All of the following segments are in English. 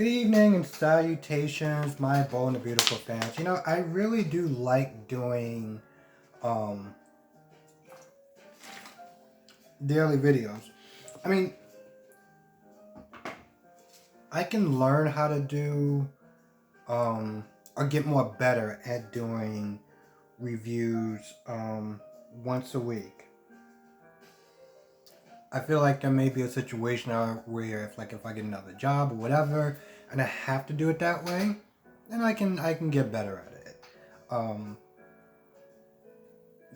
Good evening and salutations, my bold and beautiful fans. I really do like doing um, daily videos. I mean, I can learn how to do or get more better at doing reviews once a week. I feel like there may be a situation where if I get another job or whatever, and I have to do it that way, then I can get better at it. Um,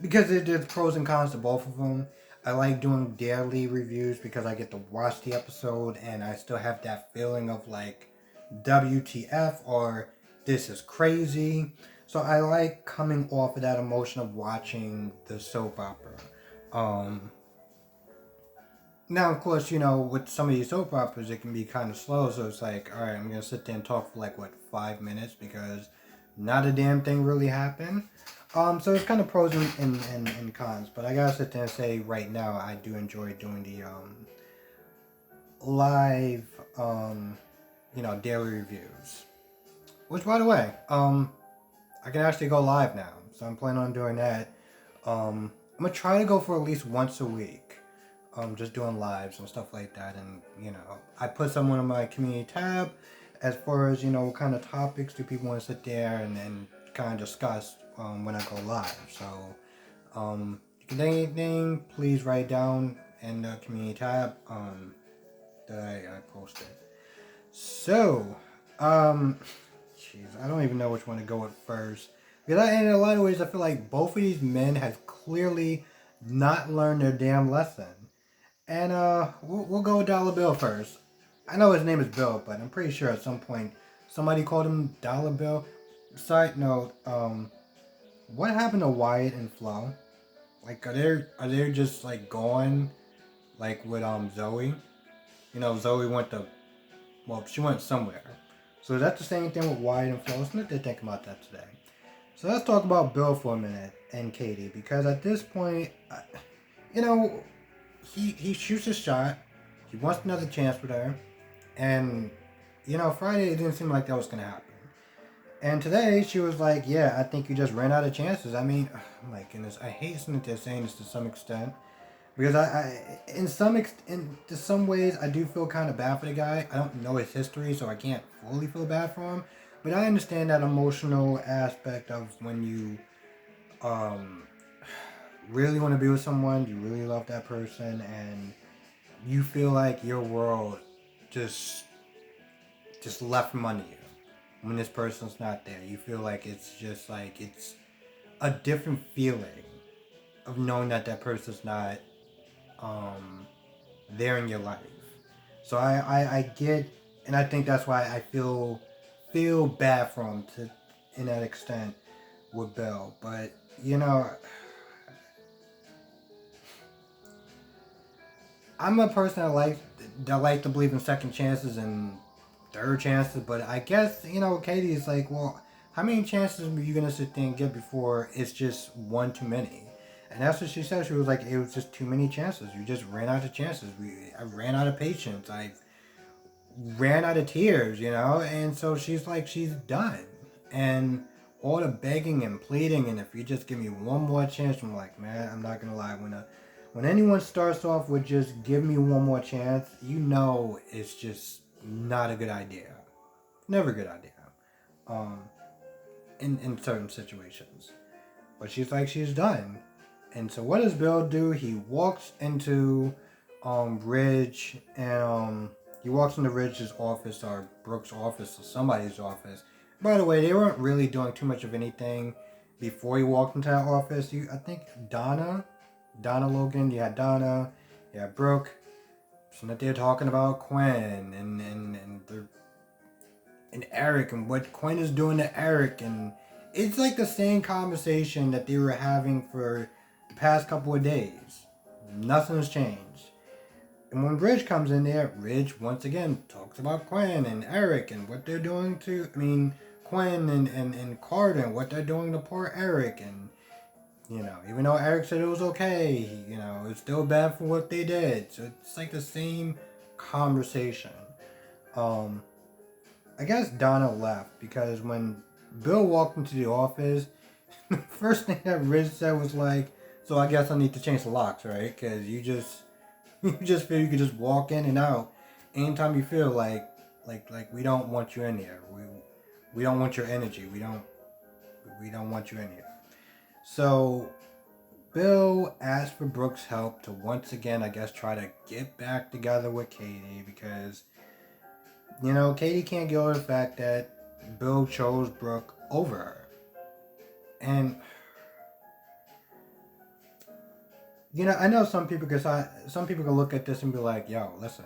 because there's pros and cons to both of them. I like doing daily reviews because I get to watch the episode and I still have that feeling of like WTF or this is crazy. So I like coming off of that emotion of watching the soap opera. Um, Now, of course, with some of these soap operas, it can be kind of slow. So it's like, all right, I'm going to sit there and talk for 5 minutes because not a damn thing really happened. So it's kind of pros and cons. But I got to sit there and say right now, I do enjoy doing the live, daily reviews. Which, by the way, I can actually go live now. So I'm planning on doing that. I'm going to try to go for at least once a week. Just doing lives and stuff like that. And, I put someone in my community tab as far as, what kind of topics do people want to sit there and kind of discuss when I go live. So, if you think anything, please write down in the community tab that I posted. So, jeez, I don't even know which one to go with first. Because in a lot of ways, I feel like both of these men have clearly not learned their damn lesson. And we'll go with Dollar Bill first. I know his name is Bill, but I'm pretty sure at some point somebody called him Dollar Bill. Side note, what happened to Wyatt and Flo? Like, are they just like going like with Zoe? Zoe went to she went somewhere. So is that the same thing with Wyatt and Flo? Let's not think about that today. So let's talk about Bill for a minute and Katie, because at this point, you know, he shoots a shot. He wants another chance with her, and Friday it didn't seem like that was gonna happen. And today she was like, "Yeah, I think you just ran out of chances." I mean, oh my goodness, I hate Cynthia saying this to some extent because in to some ways I do feel kind of bad for the guy. I don't know his history, so I can't fully feel bad for him. But I understand that emotional aspect of when you um really want to be with someone, you really love that person, and you feel like your world just left from under you when this person's not there. You feel like it's just like it's a different feeling of knowing that that person's not um, there in your life. So I get, and I think that's why I feel bad for him to in that extent with Bill. But I'm a person that like to believe in second chances and third chances, but I guess Katie is like, well, how many chances are you gonna sit there and get before it's just one too many? And that's what she said. She was like, it was just too many chances. You just ran out of chances. I ran out of patience. I ran out of tears, and so she's like, she's done. And all the begging and pleading, and if you just give me one more chance, I'm like, man, I'm not gonna lie, when anyone starts off with just give me one more chance, it's just not a good idea. Never a good idea. Um, in certain situations. But she's like, she's done. And so what does Bill do? He walks into Ridge, and he walks into Ridge's office or Brooke's office or somebody's office. By the way, they weren't really doing too much of anything before he walked into that office. I think Donna Logan, you had Donna, you had Brooke. So that they're talking about Quinn and Eric and what Quinn is doing to Eric, and it's like the same conversation that they were having for the past couple of days. Nothing has changed. And when Ridge comes in there, Ridge once again talks about Quinn and Eric and what they're doing Quinn and Carter and what they're doing to poor Eric. And, even though Eric said it was okay, it's still bad for what they did. So it's like the same conversation. I guess Donna left because when Bill walked into the office, the first thing that Riz said was like, "So I guess I need to change the locks, right? Because you just you just feel you could just walk in and out anytime you feel like we don't want you in here. We don't want your energy. We don't want you in here." So Bill asked for Brooke's help to once again, I guess, try to get back together with Katie because, Katie can't get over the fact that Bill chose Brooke over her. And, I know some people can look at this and be like, yo, listen,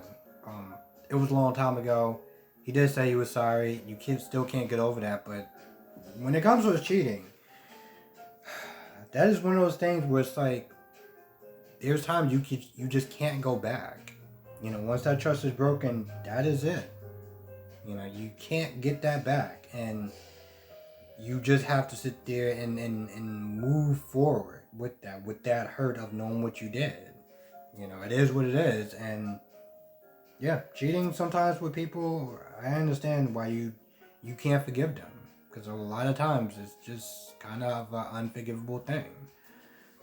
it was a long time ago. He did say he was sorry. Still can't get over that. But when it comes to his cheating, that is one of those things where it's like, there's times you just can't go back. Once that trust is broken, that is it. You can't get that back, and you just have to sit there and move forward with that hurt of knowing what you did. It is what it is, and yeah, cheating sometimes with people, I understand why you can't forgive them because a lot of times it's just kind of an unforgivable thing.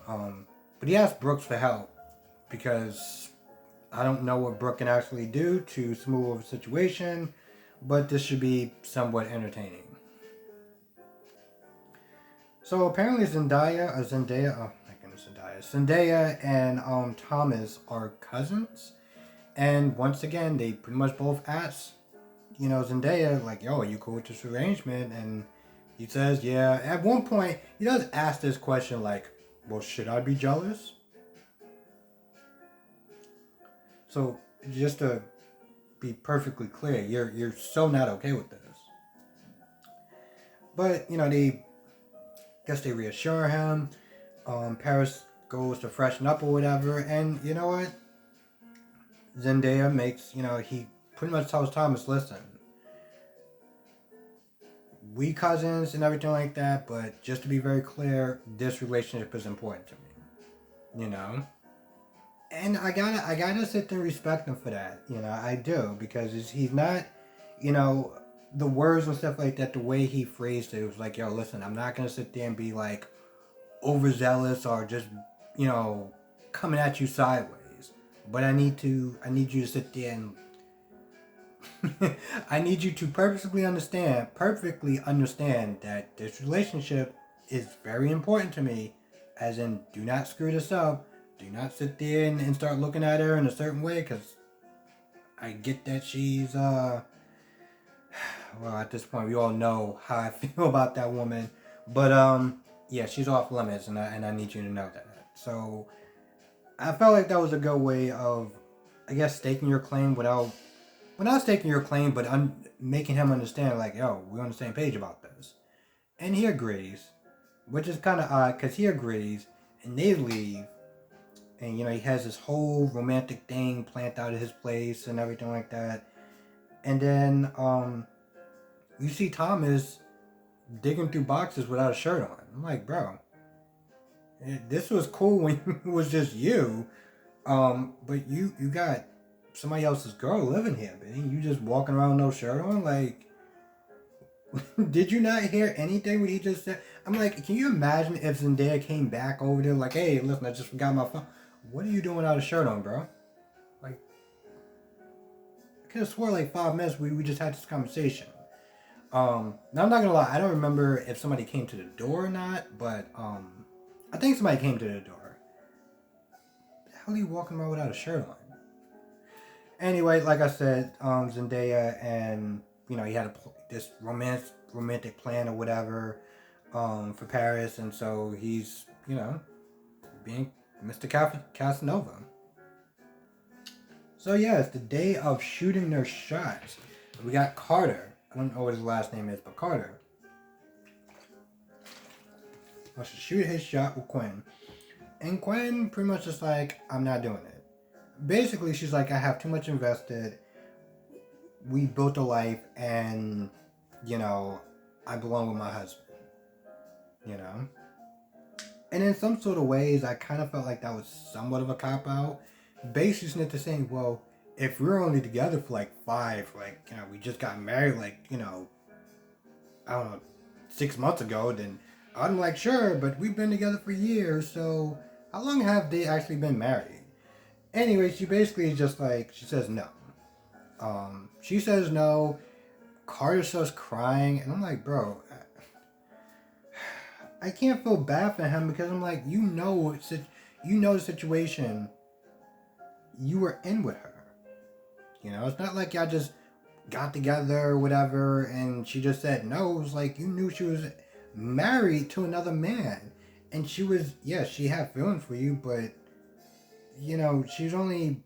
But he asked Brooks for help because I don't know what Brooke can actually do to smooth over the situation, but this should be somewhat entertaining. So apparently oh my goodness, Zendaya and Thomas are cousins, and once again they pretty much both ask, Zendaya like, "Yo, are you cool with this arrangement?" And he says, "Yeah." At one point, he does ask this question like, "Well, should I be jealous?" So just to be perfectly clear, you're so not okay with this. But they guess they reassure him. Paris goes to freshen up or whatever, and you know what? Zendaya makes he pretty much tells Thomas, "Listen, we cousins and everything like that, but just to be very clear, this relationship is important to me." And I gotta sit there and respect him for that. I do because he's not, you know, the words and stuff like that. The way he phrased it, it was like, "Yo, listen, I'm not gonna sit there and be like overzealous or just, you know, coming at you sideways. But I need you to sit there and I need you to perfectly understand that this relationship is very important to me. As in, do not screw this up. Do not sit there and start looking at her in a certain way, because I get that she's, well, at this point, we all know how I feel about that woman. But, yeah, she's off limits, and I need you to know that. So, I felt like that was a good way of, I guess, staking your claim without, well, not staking your claim, but making him understand, like, yo, we're on the same page about this. And he agrees, which is kind of odd, because he agrees, and they leave, and, he has this whole romantic thing planned out at his place and everything like that. And then, you see Thomas digging through boxes without a shirt on. I'm like, bro, this was cool when it was just you, but you got somebody else's girl living here, man. You just walking around with no shirt on, like. Did you not hear anything what he just said? I'm like, can you imagine if Zendaya came back over there like, "Hey, listen, I just forgot my phone. What are you doing without a shirt on, bro?" Like, I could have swore like 5 minutes we just had this conversation. Now I'm not gonna lie, I don't remember if somebody came to the door or not, but I think somebody came to the door. The hell are you walking around without a shirt on? Anyway, like I said, Zendaya and he had this romantic plan or whatever, for Paris, and so he's being Mr. Casanova. So yeah, it's the day of shooting their shots. We got Carter. I don't know what his last name is, but Carter wants to shoot his shot with Quinn, and Quinn pretty much just like, "I'm not doing it." Basically, she's like, "I have too much invested. We built a life, and I belong with my husband." You know. And in some sort of ways, I kind of felt like that was somewhat of a cop out. Basically, to saying, well, if we were only together for like we just got married, I don't know, 6 months ago, then I'm like, sure, but we've been together for years, so how long have they actually been married? Anyway, she basically just like, she says no. She says no. Carter starts crying, and I'm like, bro, I can't feel bad for him because I'm like, you know the situation you were in with her. It's not like y'all just got together or whatever, and she just said no. It was like you knew she was married to another man, and she was, yes, she had feelings for you, but she's only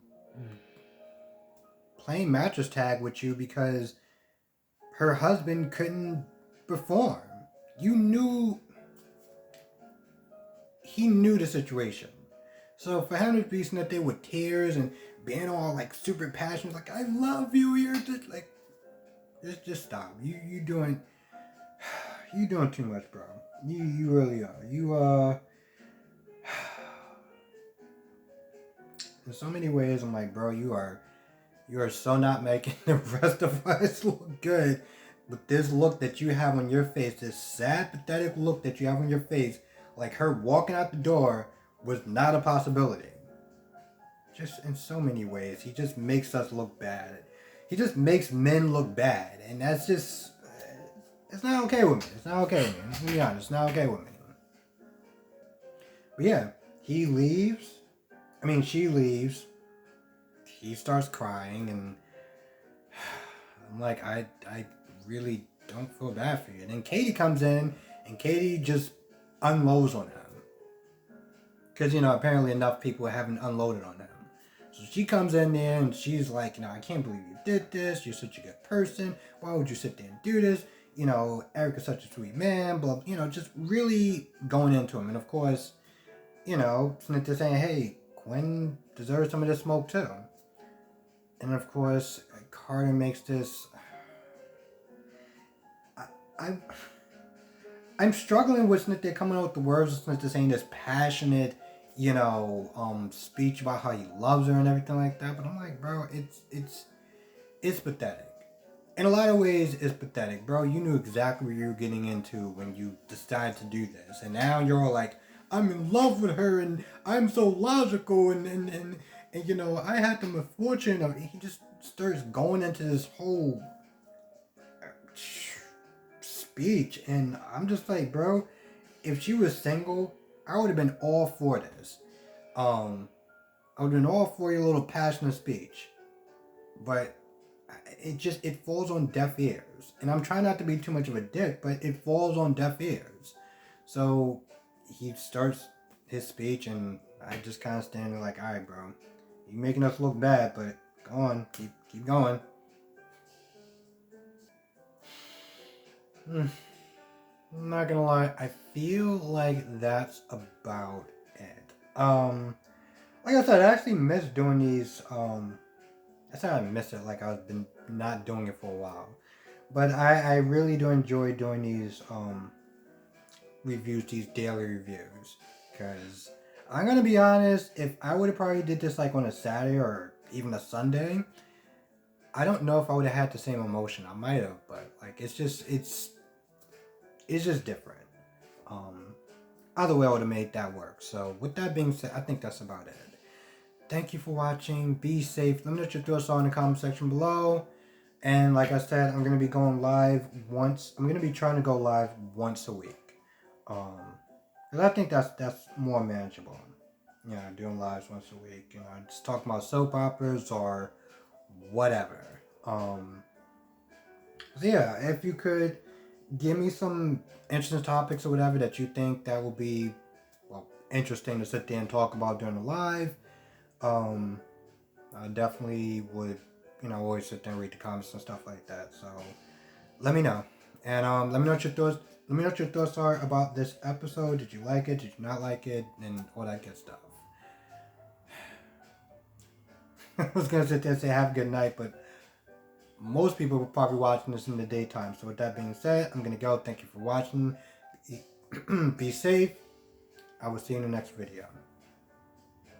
playing mattress tag with you because her husband couldn't perform. You knew he knew the situation. So for him to be sitting there with tears and being all like super passionate, like I love you, you're just like, just stop. You doing too much, bro. You really are. In so many ways, I'm like, bro, you are so not making the rest of us look good with this look that you have on your face, this sad, pathetic look that you have on your face, like her walking out the door was not a possibility. Just in so many ways, he just makes us look bad. He just makes men look bad, and that's just, it's not okay with me. It's not okay with me. Let's be honest, it's not okay with me. But yeah, he leaves. She leaves. He starts crying, and I'm like, I really don't feel bad for you. And then Katie comes in, and Katie just unloads on him. Because, apparently enough people haven't unloaded on him. So she comes in there, and she's like, I can't believe you did this. You're such a good person. Why would you sit there and do this? Eric is such a sweet man. Blah, just really going into him. And of course, Snitch saying, hey, Quinn deserves some of this smoke too. And of course, Carter makes this. I'm struggling with Snitch coming out with the words of Snitch saying this passionate, speech about how he loves her and everything like that. But I'm like, bro, it's pathetic. In a lot of ways, it's pathetic, bro. You knew exactly what you were getting into when you decided to do this, and now you're all like, I'm in love with her, and I'm so logical, and I had the misfortune of. He just starts going into this whole speech, and I'm just like, bro, if she was single, I would have been all for this. I would have been all for your little passionate speech, but it falls on deaf ears, and I'm trying not to be too much of a dick, but it falls on deaf ears. So he starts his speech, and I just kind of stand there like, all right, bro, you're making us look bad, but go on, keep going. I'm not gonna lie, I feel like that's about it. Like I said, I actually miss doing these. I said I miss it, like I've been not doing it for a while, but I really do enjoy doing these reviews, these daily reviews, because I'm gonna be honest, if I would have probably did this like on a Saturday or even a Sunday, I don't know if I would have had the same emotion. I might have, but like it's just different. Either way, I would have made that work. So with that being said, I think that's about it. Thank you for watching. Be safe. Let me know what your thoughts are in the comment section below. And like I said, I'm gonna be going live once. I'm gonna be trying to go live once a week. Because I think that's more manageable. Doing lives once a week. Just talking about soap operas or whatever. So yeah, if you could give me some interesting topics or whatever that you think that will be interesting to sit there and talk about during the live. I definitely would, always sit there and read the comments and stuff like that. So let me know, and let me know what your thoughts. Let me know what your thoughts are about this episode. Did you like it? Did you not like it? And all that good stuff. I was gonna sit there and say have a good night, but most people will probably watching this in the daytime. So with that being said, I'm gonna go. Thank you for watching. Be safe. I will see you in the next video.